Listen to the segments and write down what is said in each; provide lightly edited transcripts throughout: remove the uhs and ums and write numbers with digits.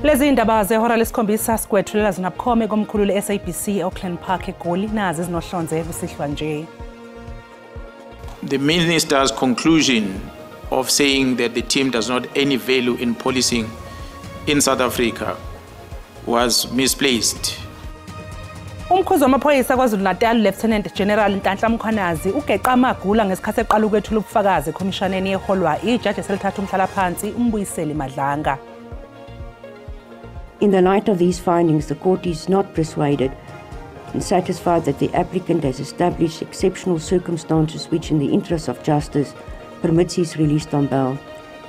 Lezi indaba zehora lesikhombisa sigwethulela zinabukhome komkhulu le-SABC Auckland Park eGoli nazi zinohlonze kusihlwa nje. The minister's conclusion of saying that the team does not any value in policing in South Africa was misplaced. Umkhuzi wamaphoyisa KwaZulu-Natal Lieutenant General Nhlanhla Mkhwanazi ugeqa amagula ngesikhathi eqala ukwethula ubufakazi eKhomishaneni eholwa ijaji eselithatha umhlalaphansi uMbuyiseli Madlanga. In the light of these findings, the court is not persuaded and satisfied that the applicant has established exceptional circumstances which, in the interest of justice, permits his release on bail.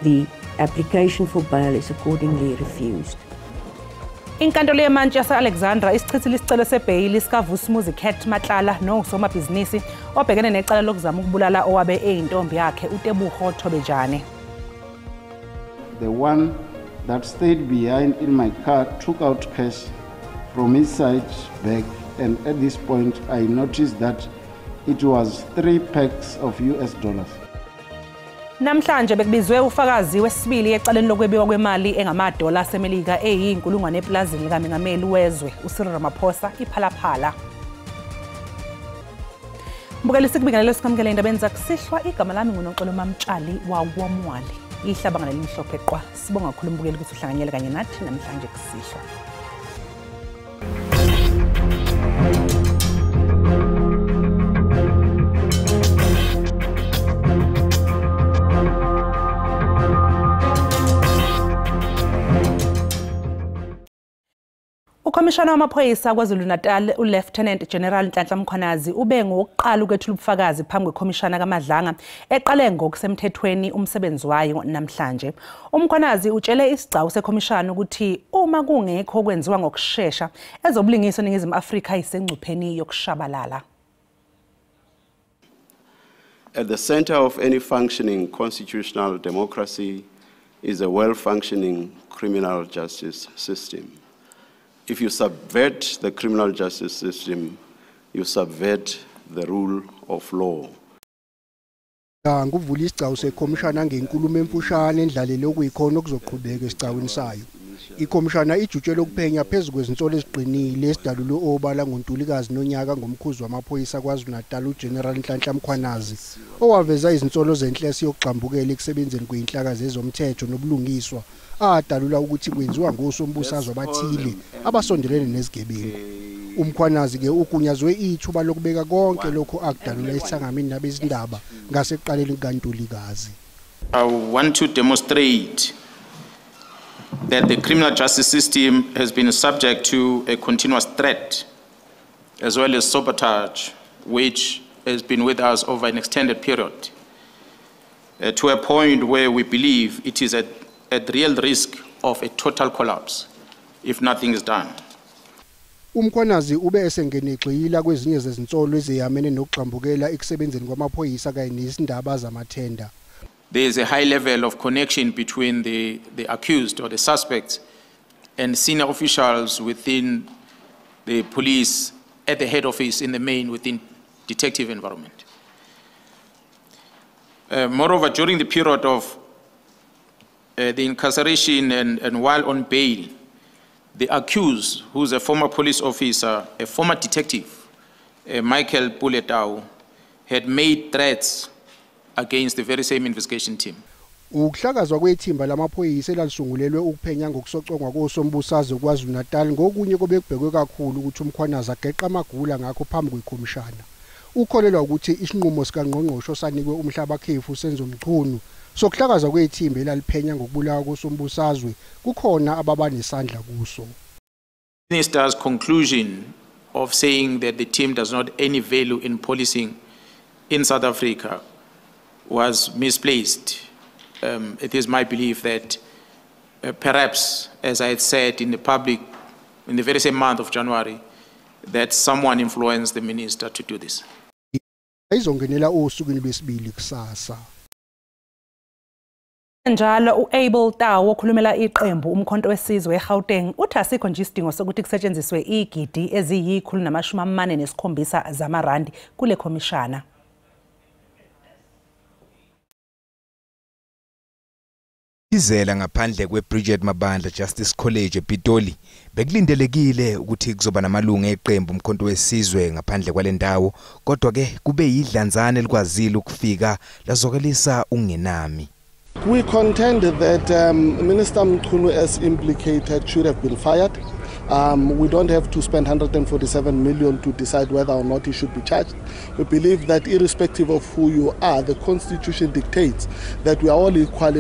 The application for bail is accordingly refused. Inkantolo yemantshi yase-Alexandra isichithile isicelo sebheyili sikaVusumuzi Cat Matlala nosomabhizinisi obhekene necala lokuzama ukubulala owabe eyintombi yakhe uTebogo Thobejane. The one that stayed behind in my car took out cash from his side bag, and at this point I noticed that it was 3 packs of US dollars. Namhlanje bekubizwe ufakazi wesibili ecaleni lokwebiwa kwemali engamadola asemelika eyinkulungwane eplazini likaMengameli wezwe uCyril Ramaphosa iphalaphala. Mbukelisa kubingelelo sikamukele indabeni zakusihlwa igama lami nguNoxolo Mamtshali wakwamwali. Ihlabanga lelimhlophe qwa sibonga kakhulu mbukeli ukuthi uhlanganyele kanye nathi namhlanje kusihlwa. Ukomishana wamaphoyisa KwaZulu-Natal uLieutenant General Nhlanhla Mkhwanazi ube ngokuqala ukwethula ubufakazi phambi kwekomishana kaMadlanga eqale ngokusemthethweni umsebenzi wayo namhlanje. Umkhwanazi utshele isigcawu sekomishana ukuthi uma kungekho okwenziwa ngokusheshsha ezobulungiswa eNingizimu Afrika isengcupheni yokushabalala. At the center of any functioning constitutional democracy is a well-functioning criminal justice system. If you subvert the criminal justice system, you subvert the rule of law. Nguvula isigcawu sekomishana ngenkulumo emfushane endlalelo okuyikhona okuzoqhubeka esigcawini sayo. Ikomishana ijutshele ukuphenya phezulu kwezinsolo eziqinile esidalulo obala ngoNtulikazi nonyaka ngomkhuzi wamaphoyisa KwaZulu-Natal uGeneral Nhlanhla Mkhwanazi owaveza izinsolo zenhlesi yokugxambukela ekusebenzeni kweinhlakazi ezomthetho nobulungiswa adalula ukuthi kwenziwa ngosombusazwe abathile abasondelene nezigebengu. Umkhwanazi ke ugunyazwe ithuba lokubeka konke lokho akudalula isithangamini nabezindaba ngaseqaleni kaNtulikazi. I want to demonstrate that the criminal justice system has been subject to a continuous threat as well as sabotage, which has been with us over an extended period, to a point where we believe it is at real risk of a total collapse if nothing is done. Umkhwanazi ube esengenexhila kwezinye zezinsolo eziyamene nokugxambukela ekusebenzeni kwamaphoyisa kanye nezindaba zamathenda. There is a high level of connection between the accused or the suspects and senior officials within the police at the head office in the main within detective environment. Moreover, during the period of the incarceration and while on bail, the accused, who's a former police officer, a former detective, Michael Puletau, had made threats against the very same investigation team. Ukuhlakazwa kwethimba lamaphoyisa elalusungulelwe ukuphenya ngokusocongwa kosombusazwe KwaZulu-Natal ngokunye kobekubhekwe kakhulu ukuthi uMkhwanazi ageqa amagula ngakho phambi kwekomishana. Ukholelwa ukuthi isinqumo sikaNgqongqoshe sanikwe umhlaba khefu senzomchunu sokuhlakazwa kwethimba elaliphenya ngokubulawa kosombusazwe kukhona ababanesandla kuso. Minister's conclusion of saying that the team does not any value in policing in South Africa was misplaced. It is my belief that perhaps, as I had said in the public in the very same month of January, that someone influenced the minister to do this. Izongenela osukwini lwesibili kusasa. Njalo uAbel Tawo okhulumela iqembu umkhonto wesizwe eGauteng uthi asikho nje isidingo sokuthi kusetshenziswe igidi eziyi147 zamarandi kule komishana. Izela ngaphandle kweBridget Mabandla Justice College ePitoli bekulindelekile ukuthi kuzoba namalungu eqembu umkhonto wesizwe ngaphandle kwalendawo kodwa ke kube yidlanzana elikwazile ukufika lazokelisa ungenami. We contend that Minister Mchunu, as implicated, should have been fired. We don't have to spend 147 million to decide whether or not he should be charged. We believe that irrespective of who you are, the Constitution dictates that we are all equal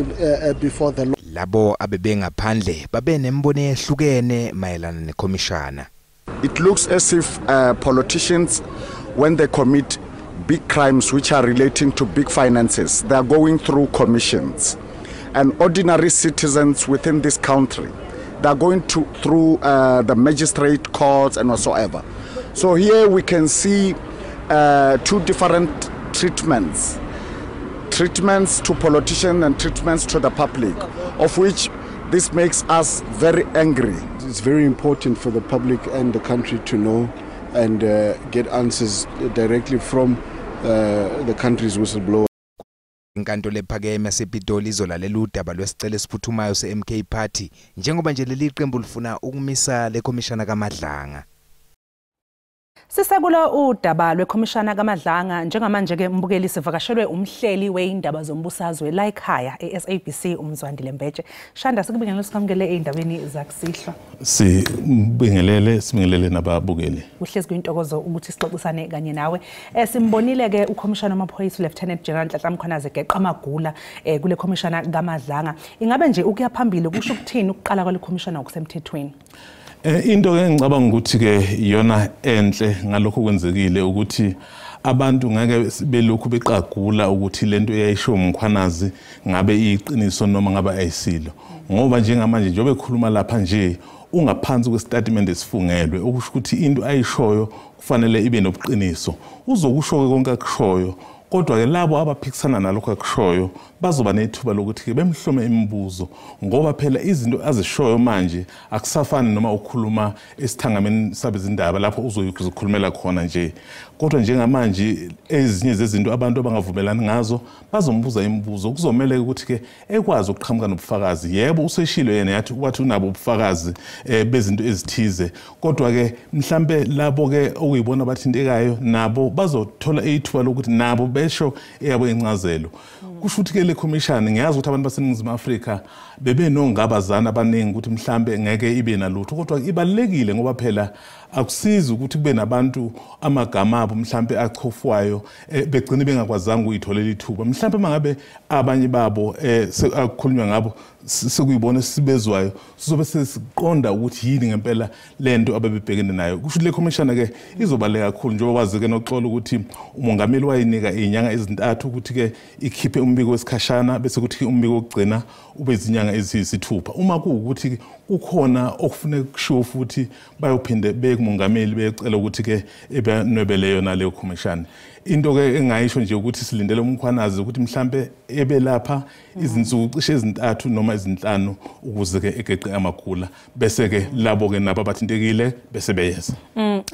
before the law. Labo abebengaphandle babenembono ehlukene mayelana nekomishana. It looks as if politicians, when they commit big crimes which are relating to big finances, they are going through commissions. And ordinary citizens within this country, they are going through the magistrate courts and whatsoever. So here we can see two different treatments. Treatments to politicians and treatments to the public, of which this makes us very angry. It's very important for the public and the country to know and get answers directly from the country's whistleblower. Inkantolo ephakeme yasePitoli izolalela udaba lwesicelo esiphuthumayo se-MK Party njengoba nje leli qembu lifuna ukumisa lekomishana kaMadlanga. Sisekula udaba lwekomishana kaMadlanga njengamanje ke mbukeli sivakashelwe umhleli weindaba zombusazwe la ekhaya eSABC uMzwandile Mbetshe. Shanda sikubingelele sikamukele eindabeni zakusihlo. Sibingelele nababukeli. Uhlezi kuyintokozo ukuthi sixoxisane kanye nawe. Simbonile ke ukomishana wamaphoyisa Lieutenant General Nhlanhla Mkhwanazi geqa amagula kule komishana kaMadlanga. Ingabe nje ukuya phambili kusho ukuthini ukuqala kwale komishana okusemthethweni? Into ke ngicabanga ukuthi ke iyona enhle ngalokho kwenzekile ukuthi abantu ngeke belokhu beqagula ukuthi lento eyayisho uMkhwanazi ngabe iyiqiniso noma ngabe ayisilo. Ngoba njengamanje njengoba ekhuluma lapha nje ungaphansi kwestatement esifungelwe okusho ukuthi into ayishoyo kufanele ibe nobuqiniso. Uzokusho konke akushoyo kodwa ke labo abaphikisana nalokho akushoyo bazoba nethuba lokuthi ke bemhlome imibuzo ngoba phela izinto azishoyo manje akusafani noma ukhuluma esithangameni sabezindaba lapho uzoyikhulumela khona nje kodwa njengamanje ezinye zezinto abantu abangavumelani ngazo bazombuza imibuzo kuzomela ukuthi ke ekwazi ukuqhamuka nobufakazi yebo useshilo yena yathi wathi unabo ubufakazi bezinto ezithize kodwa ke mhlambe labo ke okuyibona abathintekayo nabo bazothola ithuba lokuthi nabo besho eyabo incazelo kusho ukuthi ke le commission ngiyazi ukuthi abantu baseNingizimu Afrika bebenongabazana abaningi ukuthi mhlambe ngeke ibe nalutho kodwa ibalekile ngoba phela akusizi ukuthi kube nabantu amagama abo mhlambe achofwayo begcina bengakwazanga ukuyitholela ithuba mhlambe mangabe abanye babo akukhulunywa ngabo sekuyibona sibezwayo sizobe sesiqonda ukuthi yini ngempela lento ababebhekene nayo kusho le commission ke izobaleka kakhulu njengoba wazi ke noxolo ukuthi umongameli wayinika izinyanga ezintathu ukuthi ke ikhiphe umbiko wesikhashana bese kuthi umbiko wokugcina ube izinyanga eziyisithupha uma kuukuthi ukhona okufuneka kusho futhi bayophinde bekumongameli becela ukuthi ke ebenwebele yona leyo commission into ke engayisho nje ukuthi silindele uMkhwanazi ukuthi mhlambe ebe lapha izinsuku cishe ezintathu noma ezinhlanu ukuze ke egeqe amagula bese ke labo ke nabo abathintekile bese beyeza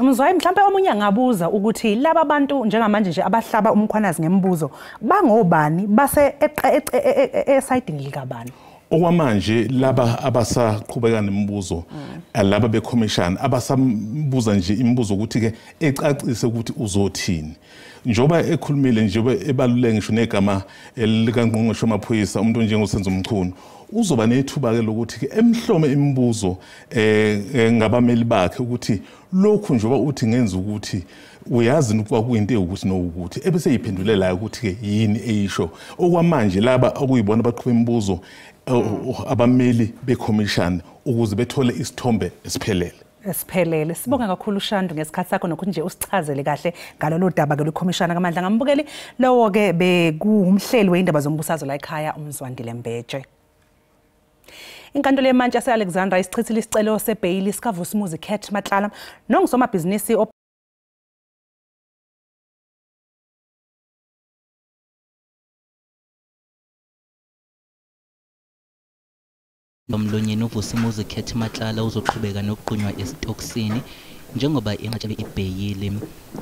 Mzwayi mhlambe omunye angabuza ukuthi laba abantu njengamanje nje abahlaba uMkhwanazi ngemibuzo bangobani base esiding likabani okwamanje laba abasaqhubeka nemibuzo laba becommission abasambuza nje imibuzo ukuthi ke ecacise ukuthi uzothini njoba ekhulumile njoba ebaluleke ngisho negama likaNgqongqoshe wamaphoyisa umuntu njengoSenzo Mchunu uzoba nethuba ke lokuthi ke emhlome imibuzo ngabameli bakhe ukuthi lokhu njoba uthi ngenza ukuthi uyazi ukuba kuyinto ukuthi nokuthi ebese yiphendulela ukuthi ke yini eyisho okwamanje laba okuyibona abaqhubeka imibuzo abameli becommission ukuze bethole isithombe esiphelele Siphelele sibonga kakhulu Shandu ngesikhathi sakho nokuthi nje usichazele kahle ngalolu daba ke lwekomishana kaMadlanga ngambukeli lowo ke bekuumhleli weindaba zombusazwe la ekhaya uMzwandile Mbetshe Inkantolo yeMantshi yase-Alexandra isichithile isicelo sebheyili sikaVusumuzi Cat Matlala nongisomabhizinisi Lomlonyeni uVusumuzi Cat Matlala uzoqhubeka nokuqunywa esitokisini njengoba inqatshele ibheyili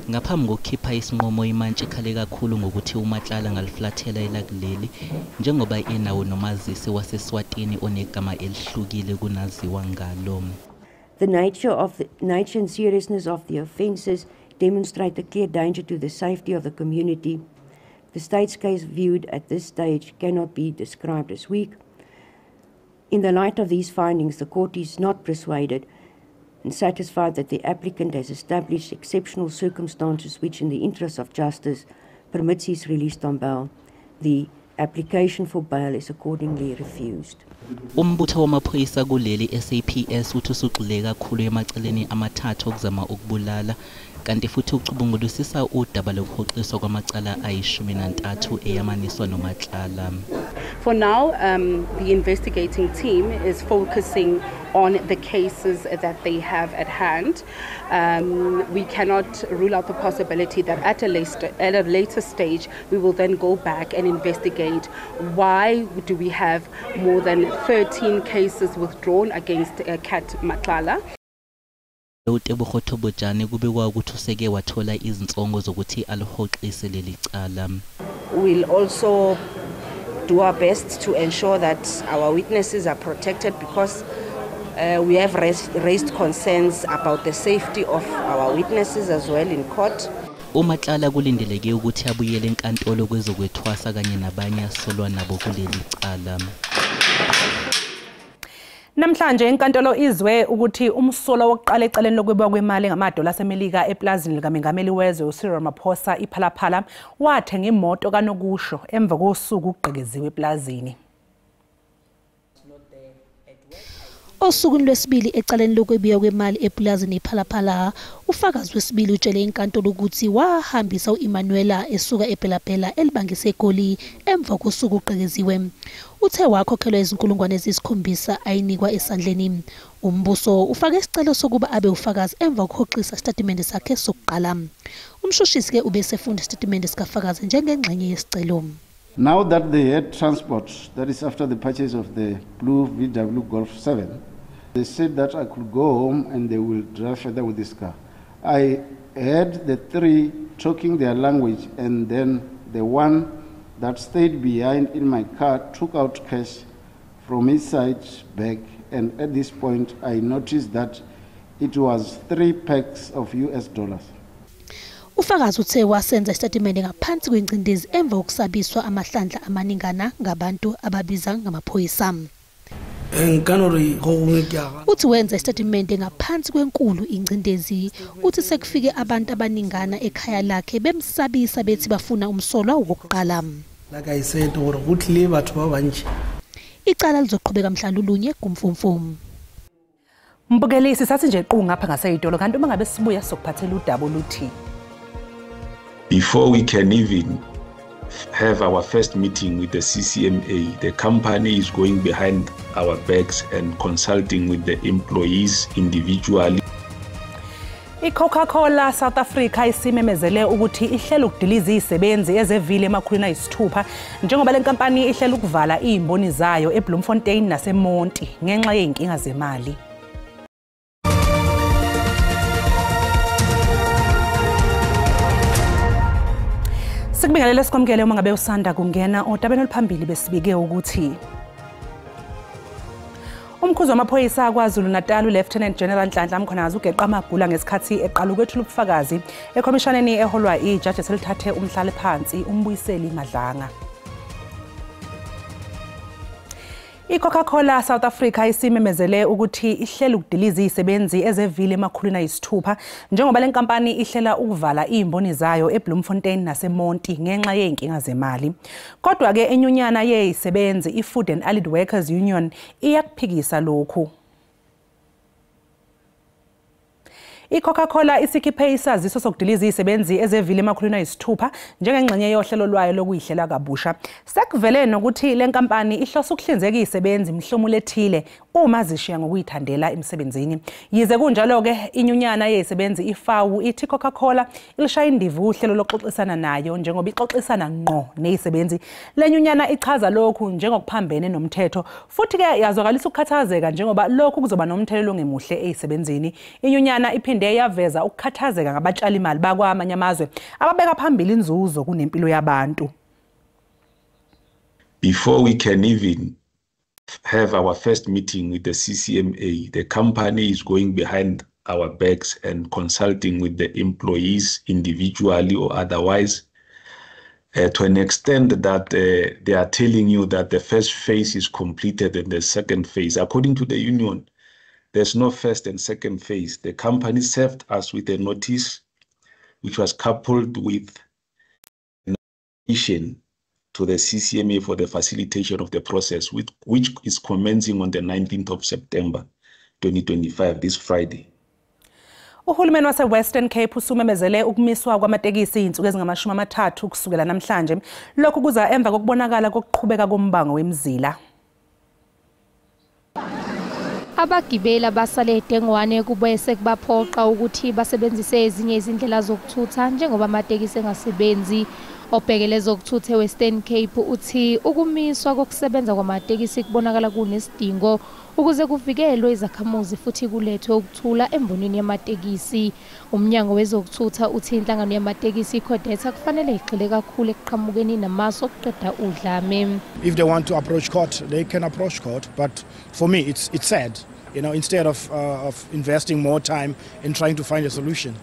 ngaphambi kokukhipha isinqumo imantshi ikhale kakhulu ngokuthi uMatlala ngaliflathela elakuleli njengoba enawo nomazisi waseSwatini onegama elihlukile kunaziwa ngalo. The nature and seriousness of the offences demonstrate a clear danger to the safety of the community. The state's case viewed at this stage cannot be described as weak. In the light of these findings, the court is not persuaded and satisfied that the applicant has established exceptional circumstances which, in the interest of justice, permits his release on bail. The application for bail is accordingly refused. Umbutho wamaphoyisa kuleli SAPS uthi usugxile kakhulu emaceleni amathathu okuzama ukubulala kanti futhi ucubungulisisa udaba lokuhoxiswa kwamacala ayi-13 eyamaniswa noMatlala. For now, the investigating team is focusing on the cases that they have at hand. We cannot rule out the possibility that at a later stage we will then go back and investigate why do we have more than 13 cases withdrawn against Kat Matlala. uTebogo Bojane kubekwa ukuthi useke wathola izinsongo zokuthi alihoxise leli cala. We'll also do our best to ensure that our witnesses are protected because we have raised concerns about the safety of our witnesses as well in court. uMatlala kulindeleke ukuthi abuyele enkantolo kwezokwethwasa kanye nabanye asolwa nabo kuleli cala. Namhlanje inkantolo izwe ukuthi umsolo wokuqala ecaleni lokwebiwa kwemali ngamadola asemelika eplazini likaMengameli wezwe uCyril Ramaphosa iPhalaphala wathenga imoto kaNokusho emva kosuku ugqekeziwe eplazini. Osukwini lwesibili ecaleni lokwebiwa kwemali eplazini iPhalaphala ufakazi wesibili utshele inkantolo ukuthi wahambisa uEmmanuela esuka ePhelapela elibangise eGoli emva kosuku ugqekeziwe. Uthe wakhokhelwa izinkulungwane eziyisi-7 ayinikwa esandleni. Umbuso ufake isicelo sokuba abe ufakazi emva kokuhoxisa isitatimende sakhe sokuqala. Umshushisi ke ubesefunda isitatimende sikafakazi njengengxenye yesicelo. Now that they had transport, that is after the purchase of the blue VW Golf 7, they said that I could go home and they will drive further with this car. I heard the three talking their language, and then the one that stayed behind in my car took out cash from his side bag, and at this point I noticed that it was 3 packs of US dollars. Ufakazi uthe wasenza isitatimende ngaphansi kwengcindezi emva kokusabiswa amahlandla amaningana ngabantu ababiza ngamaphoyisa. Uthi wenza isitatimende ngaphansi kwenkulu ingcindezi uthi sekufike abantu abaningana ekhaya lakhe bemsabisa bethi bafuna umsolwa wokuqala. Like I said, ukuthi batho ba bantshi. Icala lizoqhubeka mhlalulunye kumfumfumu. Mbukelisi sathi nje qhu ngapha ngaseyitolo kanti uma ngabe sibuya sokuphathela udaba oluthi before we can even have our first meeting with the CCMA, the company is going behind our backs and consulting with the employees individually. iCoca-Cola South Africa isimemezele ukuthi ihlela ukudiliza izisebenzi ezevile emakhulu njengoba le nkampani ihlela ukuvala izimboni zayo eBloemfontein naseMonti ngenxa yeinkinga zemali. Sikubingelele sikwamukele uma ngabe usanda kungena odabeni oluphambili besibike ukuthi Umkhuzi wamaphoyisa kwaZulu-Natal uLieutenant General Nhlanhla Mkhwanazi ugeqa amagula ngesikhathi eqala ukwethula ubufakazi eKhomishaneni eholwa ijaji selithathe umhlale phansi umbuyiseli Madlanga. iCoca-Cola South Africa isimemezele ukuthi ihlela ukudiliza izisebenzi ezevile emakhulu njengoba le nkampani ihlela ukuvala izimboni zayo eBloemfontein naseMonti ngenxa yeinkinga zemali. Kodwa ke enyunyana yezisebenzi iFood and Allied Workers Union iyakuphikisa lokhu. iCoca-Cola isikhiphe isaziso sokudiliza izisebenzi ezevile emakhulu njengengxenye yohlelo lwayo lokuyihlela kabusha. Sekuvele nokuthi le nkampani ihlosa ukuhlinzeka izisebenzi mhlomulo ethile uma zishiya ngokuyithandela emsebenzini. Yize kunjalo ke inyunyana yezisebenzi iFAW ithi iCoca-Cola ilishaya indivu uhlelo lokuxoxisana nayo njengoba ixoxisana ngqo nezisebenzi. Le nyunyana ichaza lokhu njengokuphambene nomthetho futhi ke yazwakalisa ukukhathazeka njengoba lokhu kuzoba nomthelelo ongemuhle ezisebenzini. Inyunyana iphinde iphinde yaveza ukukhathazeka ngabatshali imali bakwamanye amazwe ababeka phambili inzuzo kunempilo yabantu. Before we can even have our first meeting with the CCMA, the company is going behind our backs and consulting with the employees individually or otherwise, to an extent that they are telling you that the first phase is completed and the second phase. According to the union, there's no first and second phase. The company served us with a notice which was coupled with an application to the CCMA for the facilitation of the process, which is commencing on the 19th of September 2025, this Friday. Uhulumeni wase-Western Cape usumemezele ukumiswa kwamatekisi iy'nsuku ezingama-30 kusukela namhlanje. Lokhu kuza emva kokubonakala kokuqhubeka kombango wemizila. Abagibeli abasale eDengwane kubuye sekubaphoqa ukuthi basebenzise ezinye izindlela zokuthutha njengoba amatekisi engasebenzi. Obhekele zokuthutha eWestern Cape uthi ukumiswa kokusebenza kwamatekisi kubonakala kunesidingo ukuze kuvikelwe izakhamuzi futhi kulethwe ukuthula embonini yamatekisi. Umnyango wezokuthutha uthi inhlangano yamatekisi iCODETA kufanele igxile kakhulu ekuqhamukeni namasu okuqeda udlame. If they want to approach court, they can approach court, but for me it's sad, you know, instead of investing more time in trying to find a solution.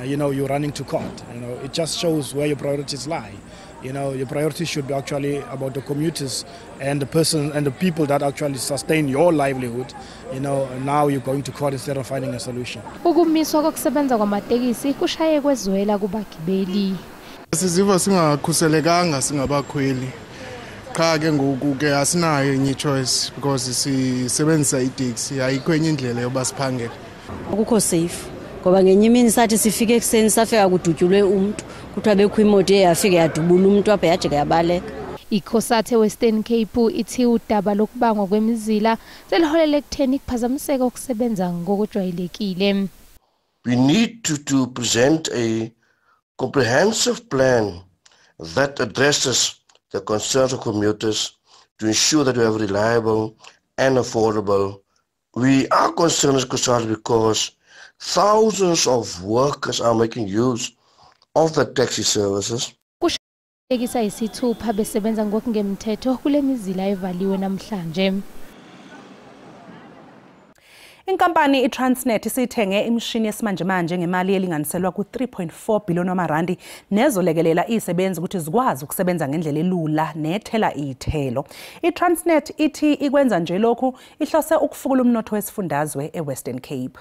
You know, you're running to court. You know, it just shows where your priorities lie. You know, your priorities should be actually about the commuters and the person and the people that actually sustain your livelihood. You know, now you're going to court instead of finding a solution. Ukumiswa kokusebenza kwamatekisi kushaye kwezwela kubagibeli. Siziva singakhuselekanga singabakhweli. Cha ke ngoku ke asinayo enye choice because sisebenzisa itaxi ayikho enye indlela yoba siphangele. Akukho safe. Ngoba ngenye imini sathi sifike ekseni safika kudutyulwe umuntu kuthiwa bekho imoto eyafika yadubula umuntu apha yajika yabaleka. ICOSATA Western Cape ithi udaba lokubangwa kwemizila seliholele ekutheni kuphazamiseka ukusebenza ngokujwayelekile. We need to present a comprehensive plan that addresses the concerns of commuters to ensure that we have reliable and affordable. We are concerned as COSATA because thousands of workers are making use of the taxi services. Kushayekisa isithupha besebenza ngokungemthetho kule mizila evaliwe namhlanje. Inkampani iTransnet isithenge imishini yesimanjemanje ngemali elinganiselwa ku-3.4 billion wamarandi nezolekelela izisebenzi ukuthi zikwazi ukusebenza ngendlela elula nethela iy'thelo. iTransnet ithi ikwenza nje lokhu ihlose ukufukula umnotho wesifundazwe eWestern Cape.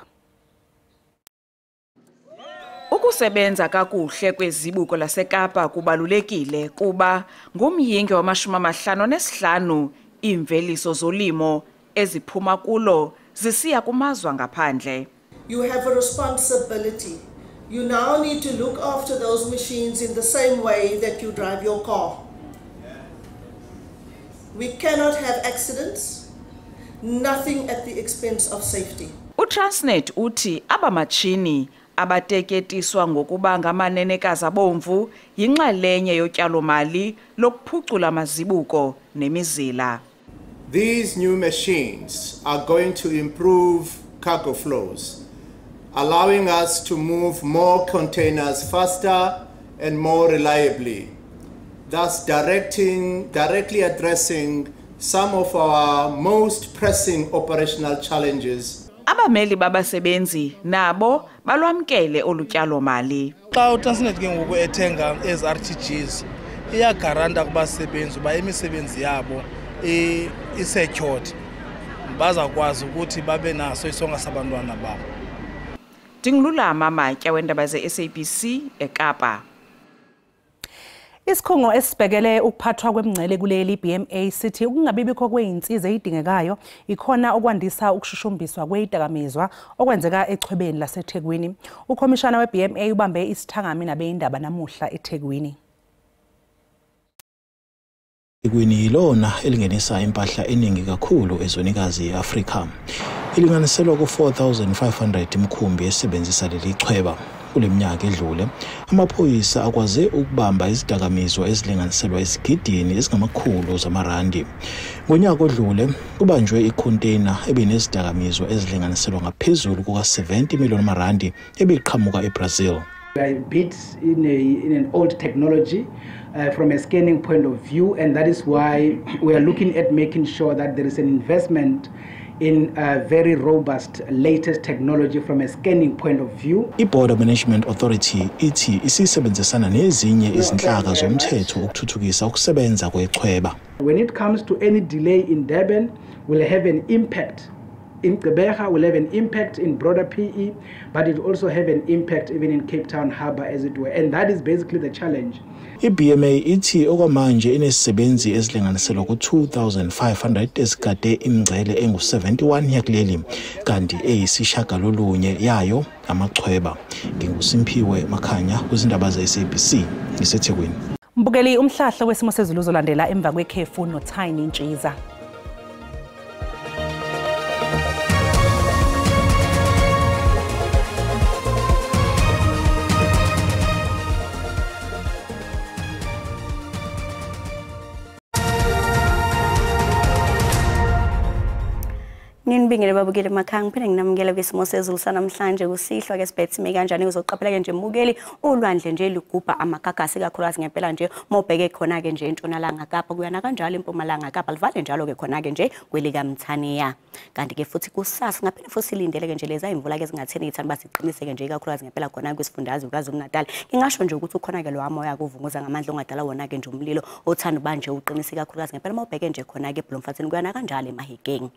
Ukusebenza kakuhle kwezibuko laseKapa kubalulekile kuba ngumyinge wama-55 imveliso zolimo eziphuma kulo zisiya kumazwe ngaphandle. You have a responsibility. You now need to look after those machines in the same way that you drive your car. We cannot have accidents, nothing at the expense of safety. uTransnet uthi abamachini abateketiswa ngokuba ngamanenekazi abomvu yinxalenye yotyalo-mali lokuphucula amazibuko nemizila. These new machines are going to improve cargo flows, allowing us to move more containers faster and more reliably, thus directly addressing some of our most pressing operational challenges. Abameli babasebenzi nabo balwamkele olutyalo-mali. Xa uTransnet ke ngoku ethenga ezi-RTGs iyagaranta kubasebenzi uba imisebenzi yabo isecured, bazakwazi ukuthi babe naso isonga sabantwana babo. Dingilulama Matya wendaba ze-SABC eKapa. Isikhungo esibhekele ukuphathwa kwemingcele kuleli BMA sithi ukungabibikho kwey'nsiza ezidingekayo ikhona okwandisa ukushushumbiswa kweyidakamizwa okwenzeka echwebeni laseThekwini. Ukhomishana weBMA ubambe isithangami nabeyindaba namuhla eThekwini. Ithekwini ilona elingenisa impahla eningi kakhulu ezwenikazi yeAfrika. Ilinganiselwa ku-4,500 imkhumbi esebenzisa leli chweba. kuleminyaka edlule amaphoyisa akwaze ukubamba izidakamizwa ezilinganiselwa esigidini ezingamakhulu zamarandi. Ngonyaka odlule kubanjwe icontainer ebinezidakamizwa ezilinganiselwa ngaphezulu kuka-70 million amarandi ebiqhamuka eBrazil. We are a bit in an old technology from a scanning point of view, and that is why we are looking at making sure that there is an investment in a very robust latest technology from a scanning point of view. I-Border Management Authority ithi isisebenzisana nezinye izinhlaka zomthetho ukuthuthukisa ukusebenza kwechweba. When it comes to any delay in Durban, will have an impact in Gqeberha, will have an impact in broader PE, but it also have an impact even in Cape Town Harbour, as it were, and that is basically the challenge. I-BMA ithi okwamanje inezisebenzi ezilinganiselwa ku-2,500 ezigade imingcele engu-71 yakuleli, kanti eyisishagalolunye yayo amachweba. NginguSimphiwe Makhanya kwizindaba ze-SABC ngiseThekwini. Mbukeli, umhlahla wesimo sezulu uzolandela emva kwekhefu noThini Ntshiza. Ninibingele babukeli makhanga phela nginamukela kwisimo sezulu sanamhlanje kusihlwa ke sibhethime kanjani uzoqaphela ke nje mbukeli ulwandle nje ligubha amagagasi kakhulukazi ngempela nje mawubheke khona ke nje entshonalanga Kapa kuyana kanjalo empumalanga Kapa livale njalo ke khona ke nje kwelika Mthaniya kanti ke futhi kusasa ngaphela futhi silindele ke nje leza imvula ke zingatheni ithani basiqiniseke ke nje kakhulukazi ngempela khona kwisifundazwe KwaZulu-Natal ngingasho nje ukuthi ukhona ke lo amoya kuvunguza ngamandla ongadala wona ke nje umlilo othanda banje uqiniseke kakhulukazi ngempela mawubheke nje khona ke eBloemfontein kuyana kanjalo eMahikeng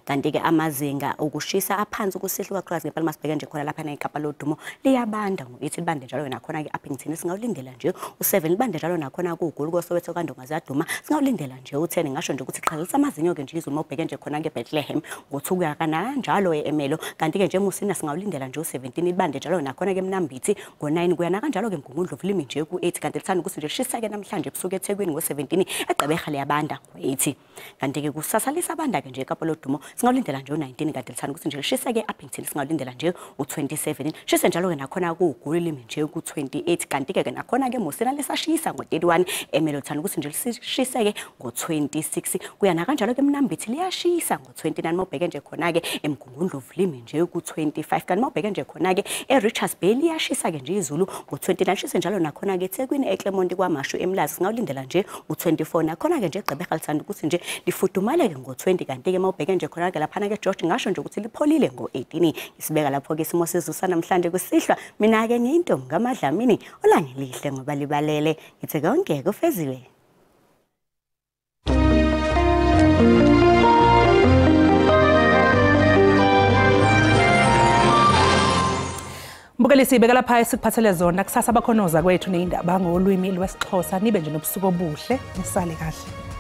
kanti ke amazinga okushisa aphansi kusihluka kakhulukazi ngempela masibheke nje khona lapha eKapa lodumo liyabanda ngokuthi libande njalo nakhona ke Upington singawulindela nje u7 libande njalo nakhona kuGoli koSoweto kaNdongaziyaduma singawulindela nje u10 ngasho nje ukuthi qhalisa amazinyo ke nje izulu mawubheke nje khona ke Bethlehem ngothukuya kana njalo eEmelo kanti ke nje Musina singawulindela nje u17 libande njalo nakhona ke Mnambithi ngo9 kuyana kanjalo ke Mgungundlovu limi nje ku8 kanti lithanda ukuthi nje shisa ke namhlanje kusuka eThekwini ngo17 eGqeberha liyabanda ngo80 kanti ke kusasa lisabanda ke nje eKapa lodumo singawulindela nje u19 kanti lithanda ukuthi nje lishisa ke Upington singawulindela nje u27 shisa njalo ke nakhona kuGoli limi nje ku28 kanti ke nakhona ke Musina lesashisa ngo31 eEmelo lithanda ukuthi nje lishisa ke ngo26 kuyana kanjalo ke Mnambithi liyashisa ngo29 mawubheke nje khona ke eMgungundlovu limi nje ku25 kanti mawubheke nje khona ke eRichards Bay liyashisa ke nje izulu ngo29 shisa njalo nakhona ke eThekwini eClermont kwaMashu eMlazi singawulindela nje u24 nakhona ke nje eGqeberha lithanda ukuthi nje lifudumale ke ngo20 kanti ke mawubheke nje khona ke lapha ke George ngasho nje ukuthi lipholile ngo18 isibeka lapho ke isimo sezulu sanamhlanje kusihlwa mina ke ngiyintombi kaMadlamini olangelihle ngoba libalele ngithi konke kufeziwe. Mbukeli sibeka lapha esikuphathele zona kusasa bakhonoza kwethu neindaba ngolwimi lwesiXhosa nibe nje nobusuku obuhle nisale kahle.